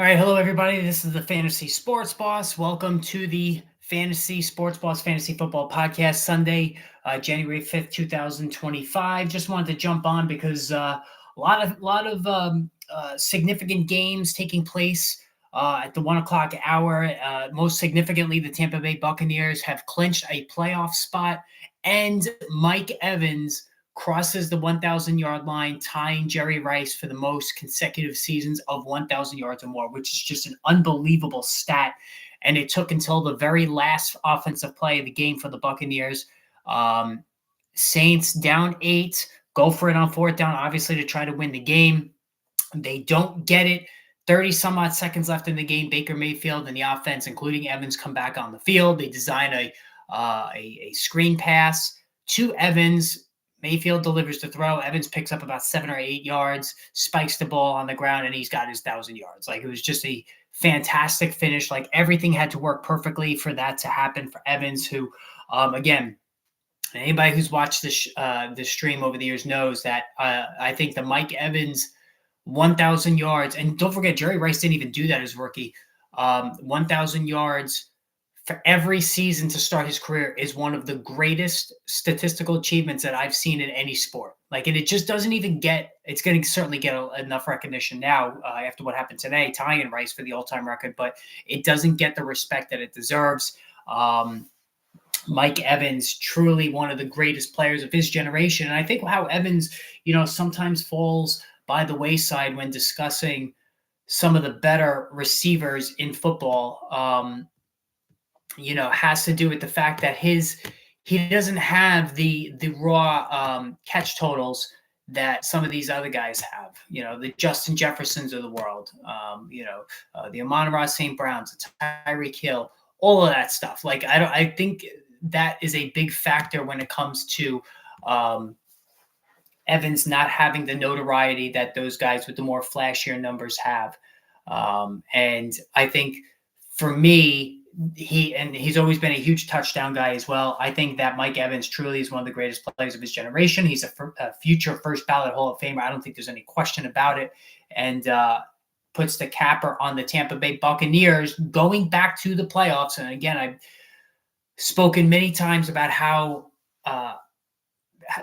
All right, hello everybody. This is the Fantasy Sports Boss. Welcome to the Fantasy Sports Boss Fantasy Football Podcast, Sunday, January 5th, 2025. Just wanted to jump on because a lot of significant games taking place at the 1 o'clock hour. Most significantly, the Tampa Bay Buccaneers have clinched a playoff spot, and Mike Evans crosses the 1,000-yard line, tying Jerry Rice for the most consecutive seasons of 1,000 yards or more, which is just an unbelievable stat. And it took until the very last offensive play of the game for the Buccaneers. Um, Saints down 8, go for it on fourth down, obviously, to try to win the game. They don't get it. 30 some odd seconds left in the game. Baker Mayfield and the offense, including Evans, come back on the field. They design a screen pass to Evans. Mayfield delivers the throw. Evans picks up about 7 or 8 yards, spikes the ball on the ground, and he's got his 1,000 yards. Like, it was just a fantastic finish. Like, everything had to work perfectly for that to happen for Evans, who, again, anybody who's watched this stream over the years knows that I think the Mike Evans 1,000 yards, and don't forget, Jerry Rice didn't even do that as rookie. 1,000 yards for every season to start his career is one of the greatest statistical achievements that I've seen in any sport. Like, and it just doesn't even get, it's going to certainly get enough recognition now after what happened today, tying Rice for the all-time record, but it doesn't get the respect that it deserves. Mike Evans, truly one of the greatest players of his generation. And I think how Evans, sometimes falls by the wayside when discussing some of the better receivers in football, has to do with the fact that he doesn't have the raw catch totals that some of these other guys have. The Justin Jeffersons of the world, the Amon-Ra St. Browns, the Tyreek Hill, all of that stuff. Like, I think that is a big factor when it comes to Evans not having the notoriety that those guys with the more flashier numbers have. And I think for me, he's always been a huge touchdown guy as well. I think that Mike Evans truly is one of the greatest players of his generation. He's a future first ballot Hall of Famer. I don't think there's any question about it. And puts the capper on the Tampa Bay Buccaneers going back to the playoffs. And again, I've spoken many times about how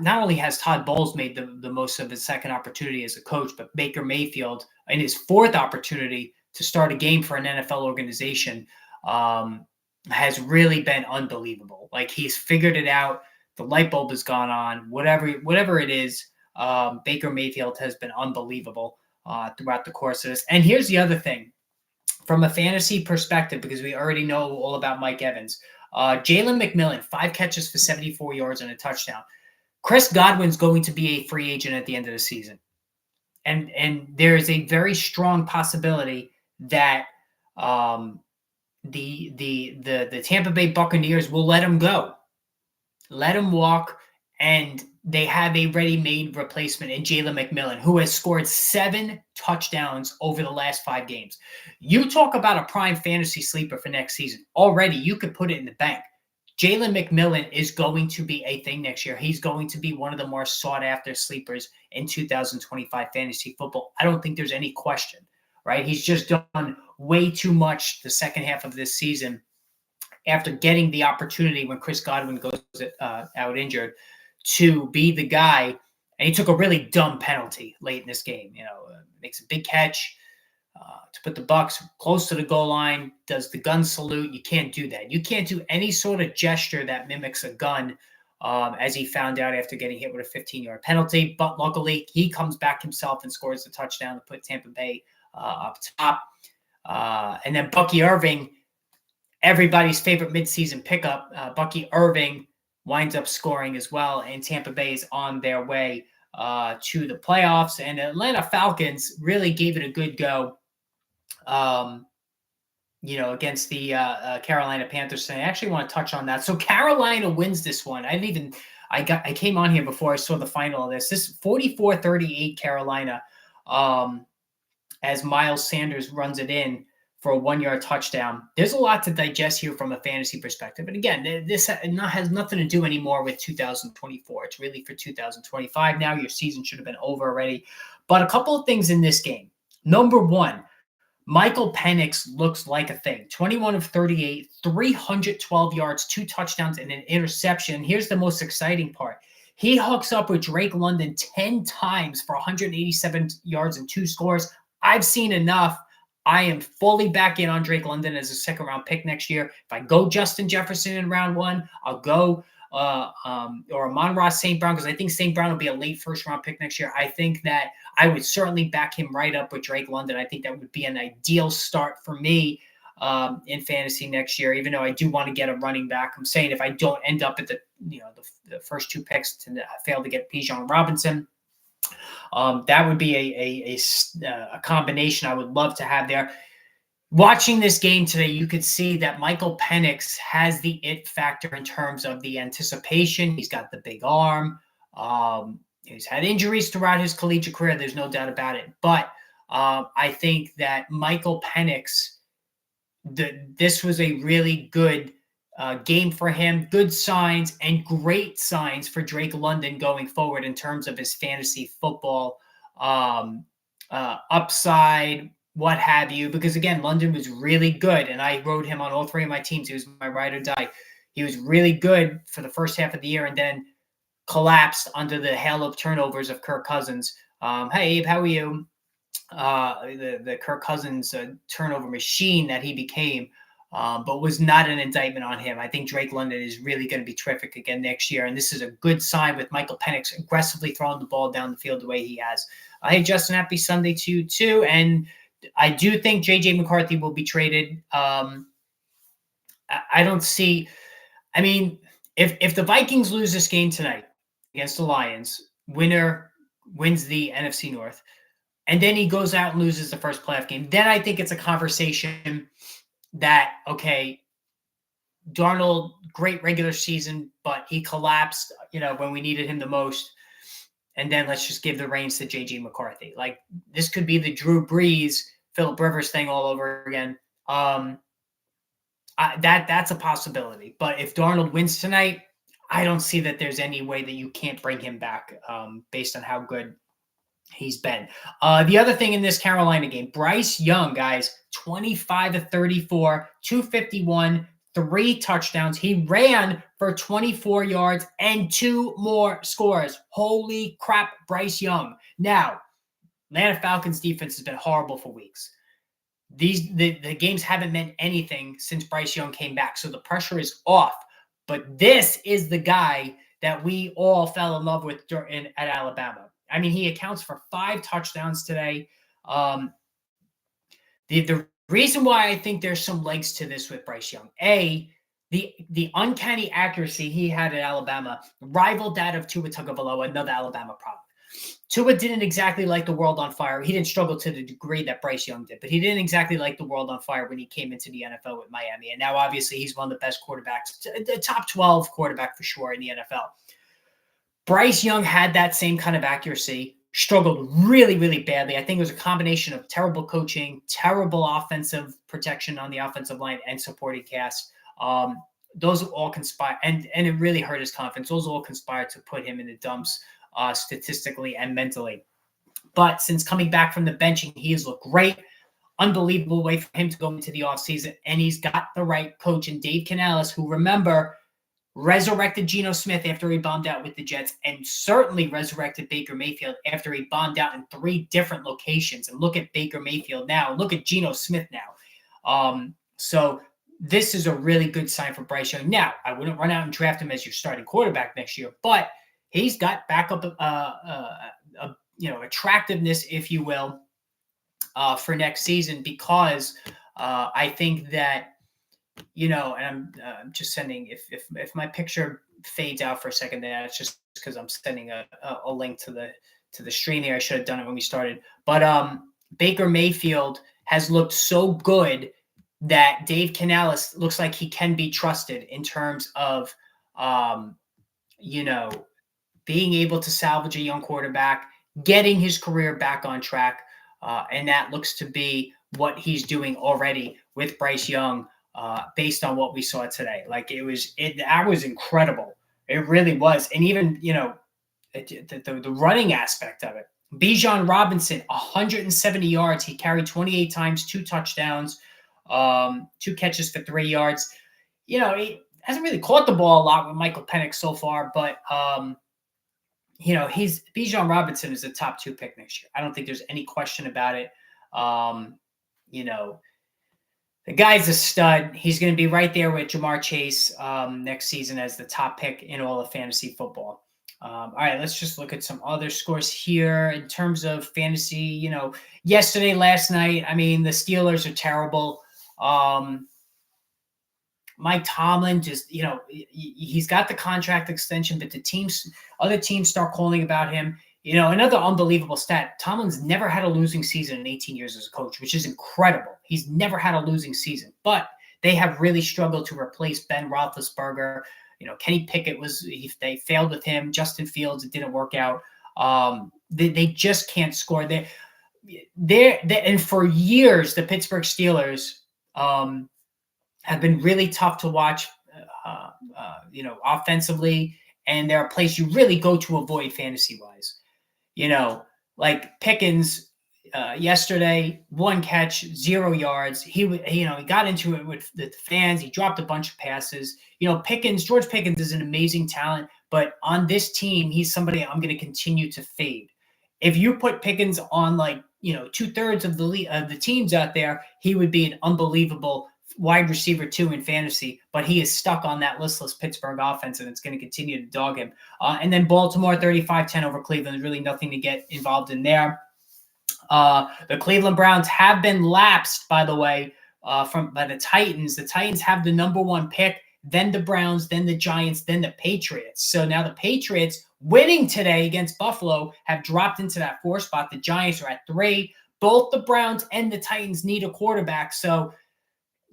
not only has Todd Bowles made the most of his second opportunity as a coach, but Baker Mayfield in his fourth opportunity to start a game for an NFL organization has really been unbelievable. Like, he's figured it out. The light bulb has gone on. Whatever it is, Baker Mayfield has been unbelievable throughout the course of this. And here's the other thing. From a fantasy perspective, because we already know all about Mike Evans, Jalen McMillan, 5 catches for 74 yards and a touchdown. Chris Godwin's going to be a free agent at the end of the season. And there is a very strong possibility that the Tampa Bay Buccaneers will let him go. Let him walk, and they have a ready-made replacement in Jalen McMillan, who has scored 7 touchdowns over the last 5 games. You talk about a prime fantasy sleeper for next season. Already, you could put it in the bank. Jalen McMillan is going to be a thing next year. He's going to be one of the more sought-after sleepers in 2025 fantasy football. I don't think there's any question, right? He's just done way too much the second half of this season after getting the opportunity when Chris Godwin goes out injured to be the guy. And he took a really dumb penalty late in this game. Makes a big catch to put the Bucs close to the goal line, does the gun salute. You can't do that. You can't do any sort of gesture that mimics a gun, as he found out after getting hit with a 15-yard penalty. But luckily, he comes back himself and scores the touchdown to put Tampa Bay up top. And then Bucky Irving, everybody's favorite midseason pickup, Bucky Irving winds up scoring as well, and Tampa Bay is on their way to the playoffs. And Atlanta Falcons really gave it a good go, against the Carolina Panthers. And I actually want to touch on that. So Carolina wins this one. I came on here before I saw the final of this. This 44-38 Carolina, as Miles Sanders runs it in for a 1-yard touchdown. There's a lot to digest here from a fantasy perspective. And again, this has nothing to do anymore with 2024. It's really for 2025 now. Your season should have been over already. But a couple of things in this game. Number one, Michael Penix looks like a thing. 21 of 38, 312 yards, 2 touchdowns, and an interception. Here's the most exciting part. He hooks up with Drake London 10 times for 187 yards and 2 scores. I've seen enough. I am fully back in on Drake London as a second-round pick next year. If I go Justin Jefferson in round 1, I'll go or Amon-Ra St. Brown, because I think St. Brown will be a late first-round pick next year. I think that I would certainly back him right up with Drake London. I think that would be an ideal start for me in fantasy next year, even though I do want to get a running back. I'm saying if I don't end up at the first 2 picks to fail to get Bijan Robinson, that would be a combination I would love to have there. Watching this game today, you could see that Michael Penix has the it factor in terms of the anticipation. He's got the big arm. He's had injuries throughout his collegiate career. There's no doubt about it. But I think that Michael Penix, this was a really good game for him. Good signs and great signs for Drake London going forward in terms of his fantasy football upside, what have you. Because, again, London was really good, and I rode him on all 3 of my teams. He was my ride or die. He was really good for the first half of the year and then collapsed under the hail of turnovers of Kirk Cousins. Hey, Abe, how are you? The Kirk Cousins turnover machine that he became, but was not an indictment on him. I think Drake London is really going to be terrific again next year, and this is a good sign with Michael Penix aggressively throwing the ball down the field the way he has. Hey, Justin, happy Sunday to you too. And I do think J.J. McCarthy will be traded. I don't see – I mean, if the Vikings lose this game tonight against the Lions, winner wins the NFC North, and then he goes out and loses the first playoff game, then I think it's a conversation that, okay, Darnold, great regular season, but he collapsed, when we needed him the most. And then let's just give the reins to J.J. McCarthy. Like, this could be the Drew Brees, Phillip Rivers thing all over again. That's a possibility. But if Darnold wins tonight, I don't see that there's any way that you can't bring him back based on how good he's been. The other thing in this Carolina game, Bryce Young, guys, 25 of 34, 251, 3 touchdowns. He ran for 24 yards and 2 more scores. Holy crap, Bryce Young. Now, Atlanta Falcons defense has been horrible for weeks. The games haven't meant anything since Bryce Young came back, so the pressure is off. But this is the guy that we all fell in love with at Alabama. I mean, he accounts for 5 touchdowns today. The reason why I think there's some legs to this with Bryce Young, the uncanny accuracy he had at Alabama rivaled that of Tua Tagovailoa, another Alabama product. Tua didn't exactly light the world on fire. He didn't struggle to the degree that Bryce Young did, but he didn't exactly light the world on fire when he came into the NFL with Miami. And now, obviously, he's one of the best quarterbacks, the top 12 quarterback for sure in the NFL. Bryce Young had that same kind of accuracy, struggled really, really badly. I think it was a combination of terrible coaching, terrible offensive protection on the offensive line, and supporting cast. Those all conspire, and it really hurt his confidence. Those all conspired to put him in the dumps statistically and mentally. But since coming back from the benching, he has looked great. Unbelievable way for him to go into the offseason, and he's got the right coach in Dave Canales, who, remember, resurrected Geno Smith after he bombed out with the Jets, and certainly resurrected Baker Mayfield after he bombed out in 3 different locations. And look at Baker Mayfield now. Look at Geno Smith now. So this is a really good sign for Bryce Young. Now, I wouldn't run out and draft him as your starting quarterback next year, but he's got backup, attractiveness, if you will, for next season, because I think that, and I'm just sending, if my picture fades out for a second, then it's just because I'm sending a link to the stream here. I should have done it when we started. But Baker Mayfield has looked so good that Dave Canales looks like he can be trusted in terms of, being able to salvage a young quarterback, getting his career back on track. And that looks to be what he's doing already with Bryce Young, based on what we saw today. Like, that was incredible. It really was. And even, the running aspect of it. Bijan Robinson, 170 yards. He carried 28 times, 2 touchdowns, 2 catches for 3 yards. He hasn't really caught the ball a lot with Michael Penix so far, but he's Bijan Robinson is a top 2 pick next year. I don't think there's any question about it. The guy's a stud. He's going to be right there with Jamar Chase next season as the top pick in all of fantasy football. All right, let's just look at some other scores here in terms of fantasy. Yesterday, last night, the Steelers are terrible. Mike Tomlin just, he's got the contract extension, but other teams start calling about him. Another unbelievable stat, Tomlin's never had a losing season in 18 years as a coach, which is incredible. He's never had a losing season, but they have really struggled to replace Ben Roethlisberger. Kenny Pickett they failed with him. Justin Fields, it didn't work out. They just can't score. And for years, the Pittsburgh Steelers have been really tough to watch, offensively. And they're a place you really go to avoid fantasy-wise. Like Pickens yesterday, 1 catch, 0 yards. He got into it with the fans. He dropped a bunch of passes. George Pickens is an amazing talent, but on this team, he's somebody I'm going to continue to fade. If you put Pickens on 2/3 of the teams out there, he would be an unbelievable wide receiver 2 in fantasy, but he is stuck on that listless Pittsburgh offense, and it's going to continue to dog him. And then Baltimore 35-10 over Cleveland. There's really nothing to get involved in there. The Cleveland Browns have been lapsed, by the way, by the Titans. The Titans have the number 1 pick, then the Browns, then the Giants, then the Patriots. So now the Patriots, winning today against Buffalo, have dropped into that 4 spot. The Giants are at 3. Both the Browns and the Titans need a quarterback. So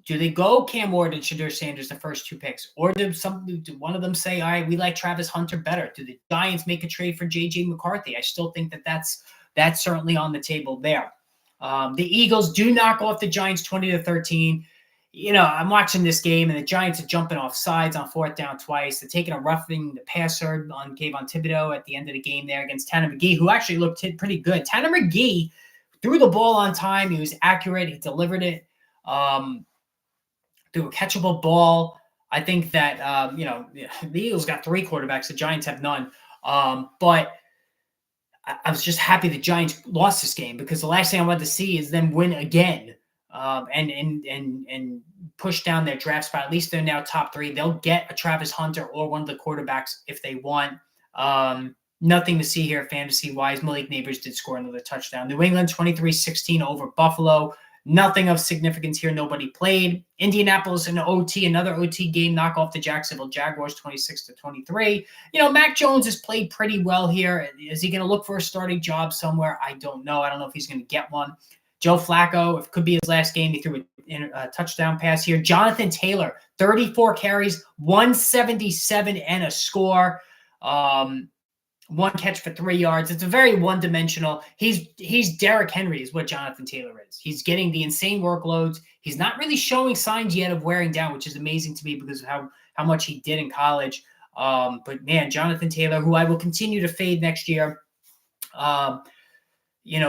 do they go Cam Ward and Shedeur Sanders, the first 2 picks? Or do one of them say, all right, we like Travis Hunter better? Do the Giants make a trade for J.J. McCarthy? I still think that's certainly on the table there. The Eagles do knock off the Giants 20-13. I'm watching this game, and the Giants are jumping off sides on 4th down twice. They're taking a roughing the passer on Kayvon Thibodeau at the end of the game there against Tanner McGee, who actually looked pretty good. Tanner McGee threw the ball on time. He was accurate. He delivered it. Through a catchable ball. I think that, the Eagles got 3 quarterbacks. The Giants have none. But I was just happy the Giants lost this game, because the last thing I wanted to see is them win again and push down their draft spot. At least they're now top 3. They'll get a Travis Hunter or one of the quarterbacks if they want. Nothing to see here fantasy-wise. Malik Neighbors did score another touchdown. New England 23-16 over Buffalo. Nothing of significance here. Nobody played. Indianapolis in OT, another OT game, knock off the Jacksonville Jaguars 26-23. Mac Jones has played pretty well here. Is he going to look for a starting job somewhere? I don't know. I don't know if he's going to get one. Joe Flacco, it could be his last game. He threw a touchdown pass here. Jonathan Taylor, 34 carries, 177 and a score. 1 catch for 3 yards. It's a very one-dimensional. He's Derrick Henry is what Jonathan Taylor is. He's getting the insane workloads. He's not really showing signs yet of wearing down, which is amazing to me because of how much he did in college. But man, Jonathan Taylor, who I will continue to fade next year,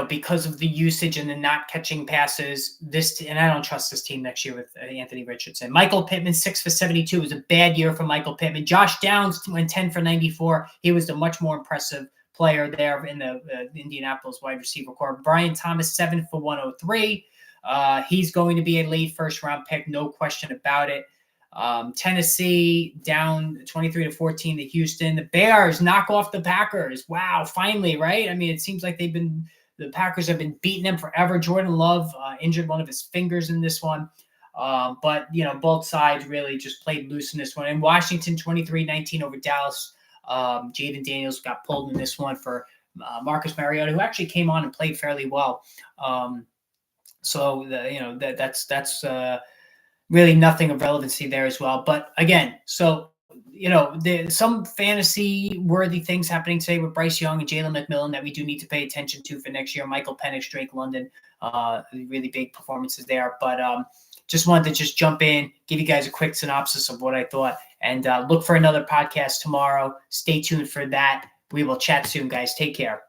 because of the usage and the not catching passes. And I don't trust this team next year with Anthony Richardson. Michael Pittman, 6 for 72. It was a bad year for Michael Pittman. Josh Downs went 10 for 94. He was the much more impressive player there in the Indianapolis wide receiver corps. Brian Thomas, 7 for 103. He's going to be a late first-round pick, no question about it. Tennessee down 23-14 to Houston. The Bears knock off the Packers. Wow, finally, right? It seems like the Packers have been beating them forever. Jordan Love injured one of his fingers in this one. But both sides really just played loose in this one. And Washington 23-19 over Dallas. Jaden Daniels got pulled in this one for Marcus Mariota, who actually came on and played fairly well. That's really nothing of relevancy there as well. But again, there's some fantasy-worthy things happening today with Bryce Young and Jalen McMillan that we do need to pay attention to for next year. Michael Penix, Drake London, really big performances there. But just wanted to jump in, give you guys a quick synopsis of what I thought, and look for another podcast tomorrow. Stay tuned for that. We will chat soon, guys. Take care.